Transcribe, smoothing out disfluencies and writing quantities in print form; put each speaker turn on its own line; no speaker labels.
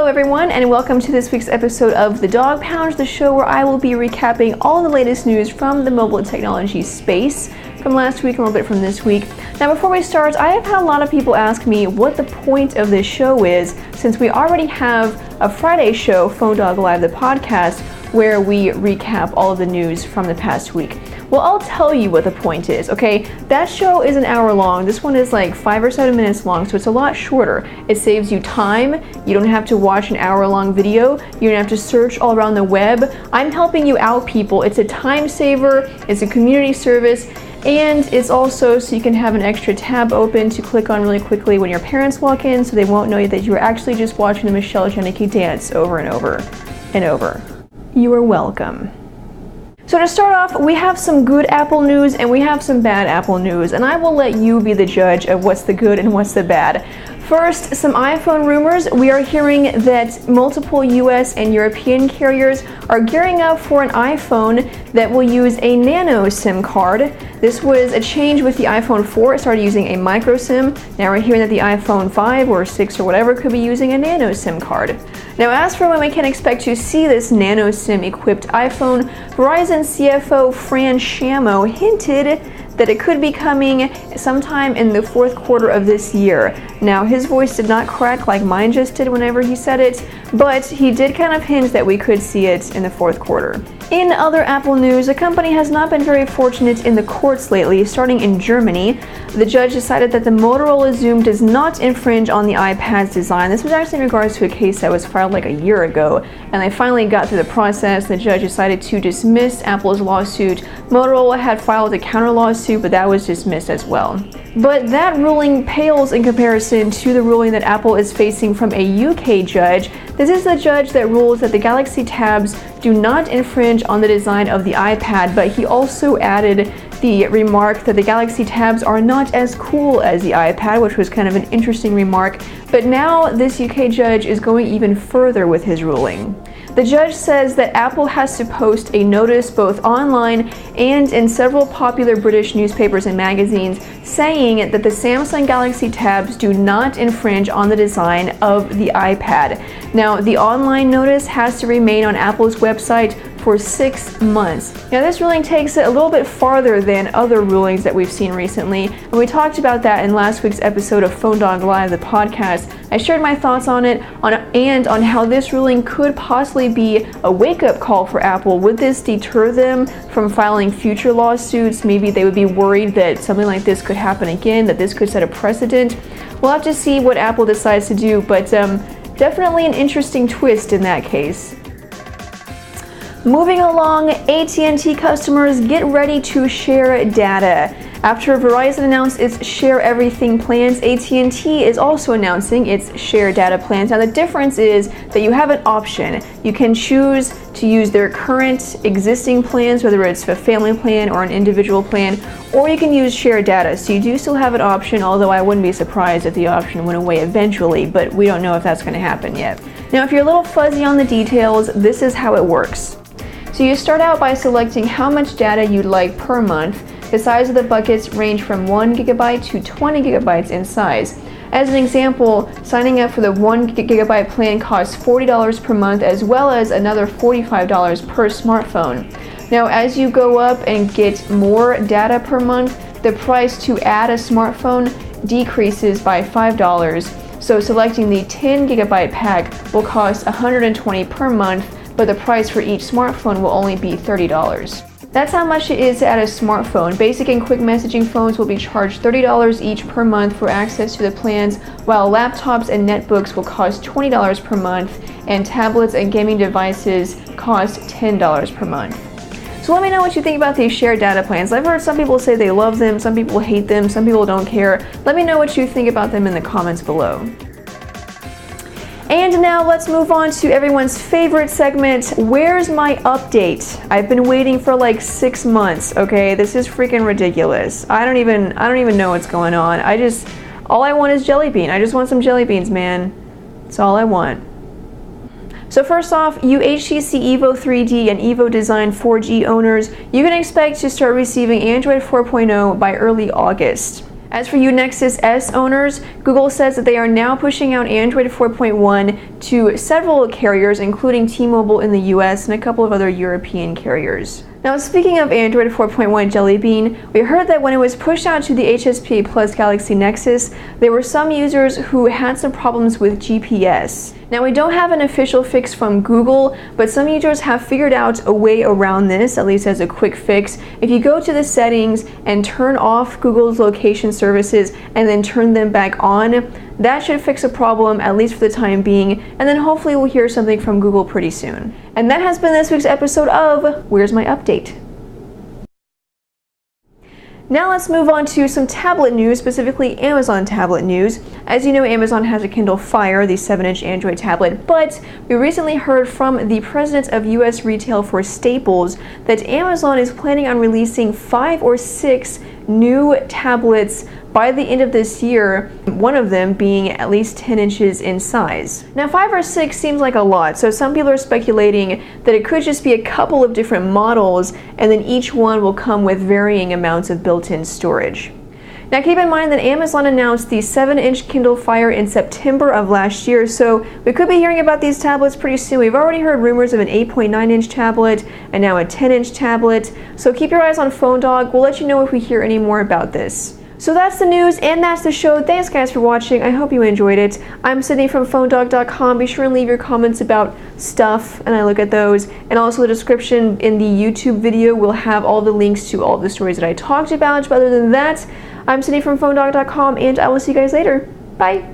Hello everyone, and welcome to this week's episode of The Dog Pound, the show where I will be recapping all the latest news from the mobile technology space from last week and a little bit from this week. Now before we start, I have had a lot of people ask me what the point of this show is, since we already have a Friday show, Phone Dog Live, the podcast, where we recap all of the news from the past week. Well, I'll tell you what the point is, okay? That show is an hour long. This one is like 5 or 7 minutes long, so it's a lot shorter. It saves you time. You don't have to watch an hour-long video. You don't have to search all around the web. I'm helping you out, people. It's a time saver. It's a community service. And it's also so you can have an extra tab open to click on really quickly when your parents walk in, so they won't know that you are actually just watching the Michelle Janicki dance over and over and over. You are welcome. So to start off, we have some good Apple news and we have some bad Apple news, and I will let you be the judge of what's the good and what's the bad. First, some iPhone rumors. We are hearing that multiple US and European carriers are gearing up for an iPhone that will use a nano SIM card. This was a change with the iPhone 4. It started using a micro SIM. Now we're hearing that the iPhone 5 or 6 or whatever could be using a nano SIM card. Now as for when we can expect to see this nano SIM equipped iPhone, Verizon CFO Fran Shamo hinted that it could be coming sometime in the fourth quarter of this year. Now, his voice did not crack like mine just did whenever he said it, but he did kind of hint that we could see it in the fourth quarter. In other Apple news, the company has not been very fortunate in the courts lately. Starting in Germany, the judge decided that the Motorola Zoom does not infringe on the iPad's design. This was actually in regards to a case that was filed like a year ago, and they finally got through the process. The judge decided to dismiss Apple's lawsuit. Motorola had filed a counter lawsuit, but that was dismissed as well. But that ruling pales in comparison to the ruling that Apple is facing from a UK judge. This is the judge that rules that the Galaxy Tabs do not infringe on the design of the iPad, but he also added the remark that the Galaxy Tabs are not as cool as the iPad, which was kind of an interesting remark. But now this UK judge is going even further with his ruling. The judge says that Apple has to post a notice both online and in several popular British newspapers and magazines saying that the Samsung Galaxy Tabs do not infringe on the design of the iPad. Now, the online notice has to remain on Apple's website for 6 months. Now this ruling takes it a little bit farther than other rulings that we've seen recently, and we talked about that in last week's episode of Phone Dog Live, the podcast. I shared my thoughts on it and on how this ruling could possibly be a wake-up call for Apple. Would this deter them from filing future lawsuits? Maybe they would be worried that something like this could happen again, that this could set a precedent. We'll have to see what Apple decides to do, but definitely an interesting twist in that case. Moving along, AT&T customers get ready to share data. After Verizon announced its Share Everything plans, AT&T is also announcing its Share Data plans. Now the difference is that you have an option. You can choose to use their current existing plans, whether it's a family plan or an individual plan, or you can use Share Data. So you do still have an option, although I wouldn't be surprised if the option went away eventually, but we don't know if that's going to happen yet. Now if you're a little fuzzy on the details, this is how it works. So you start out by selecting how much data you'd like per month. The size of the buckets range from 1 gigabyte to 20 gigabytes in size. As an example, signing up for the 1 gigabyte plan costs $40 per month, as well as another $45 per smartphone. Now, as you go up and get more data per month, the price to add a smartphone decreases by $5. So selecting the 10 gigabyte pack will cost $120 per month, but the price for each smartphone will only be $30. That's how much it is to add a smartphone. Basic and quick messaging phones will be charged $30 each per month for access to the plans, while laptops and netbooks will cost $20 per month, and tablets and gaming devices cost $10 per month. So let me know what you think about these shared data plans. I've heard some people say they love them, some people hate them, some people don't care. Let me know what you think about them in the comments below. And now let's move on to everyone's favorite segment, Where's My Update? I've been waiting for like 6 months, okay? This is freaking ridiculous. I don't even know what's going on. All I want is jelly bean. I just want some jelly beans, man. That's all I want. So first off, you HTC Evo 3D and Evo Design 4G owners, you can expect to start receiving Android 4.0 by early August. As for you Nexus S owners, Google says that they are now pushing out Android 4.1 to several carriers, including T-Mobile in the US and a couple of other European carriers. Now, speaking of Android 4.1 Jelly Bean, we heard that when it was pushed out to the HSPA Plus Galaxy Nexus, there were some users who had some problems with GPS. Now, we don't have an official fix from Google, but some users have figured out a way around this, at least as a quick fix. If you go to the settings and turn off Google's location services and then turn them back on, that should fix a problem, at least for the time being, and then hopefully we'll hear something from Google pretty soon. And that has been this week's episode of Where's My Update? Now let's move on to some tablet news, specifically Amazon tablet news. As you know, Amazon has a Kindle Fire, the 7-inch Android tablet, but we recently heard from the president of US Retail for Staples that Amazon is planning on releasing 5 or 6 new tablets by the end of this year, one of them being at least 10 inches in size. Now 5 or 6 seems like a lot, so some people are speculating that it could just be a couple of different models and then each one will come with varying amounts of built-in storage. Now keep in mind that Amazon announced the 7-inch Kindle Fire in September of last year, so we could be hearing about these tablets pretty soon. We've already heard rumors of an 8.9-inch tablet and now a 10-inch tablet, so keep your eyes on PhoneDog. We'll let you know if we hear any more about this. So that's the news and that's the show. Thanks guys for watching. I hope you enjoyed it. I'm Sydney from PhoneDog.com. Be sure and leave your comments about stuff and I look at those. And also the description in the YouTube video will have all the links to all the stories that I talked about. But other than that, I'm Sydney from PhoneDog.com and I will see you guys later. Bye.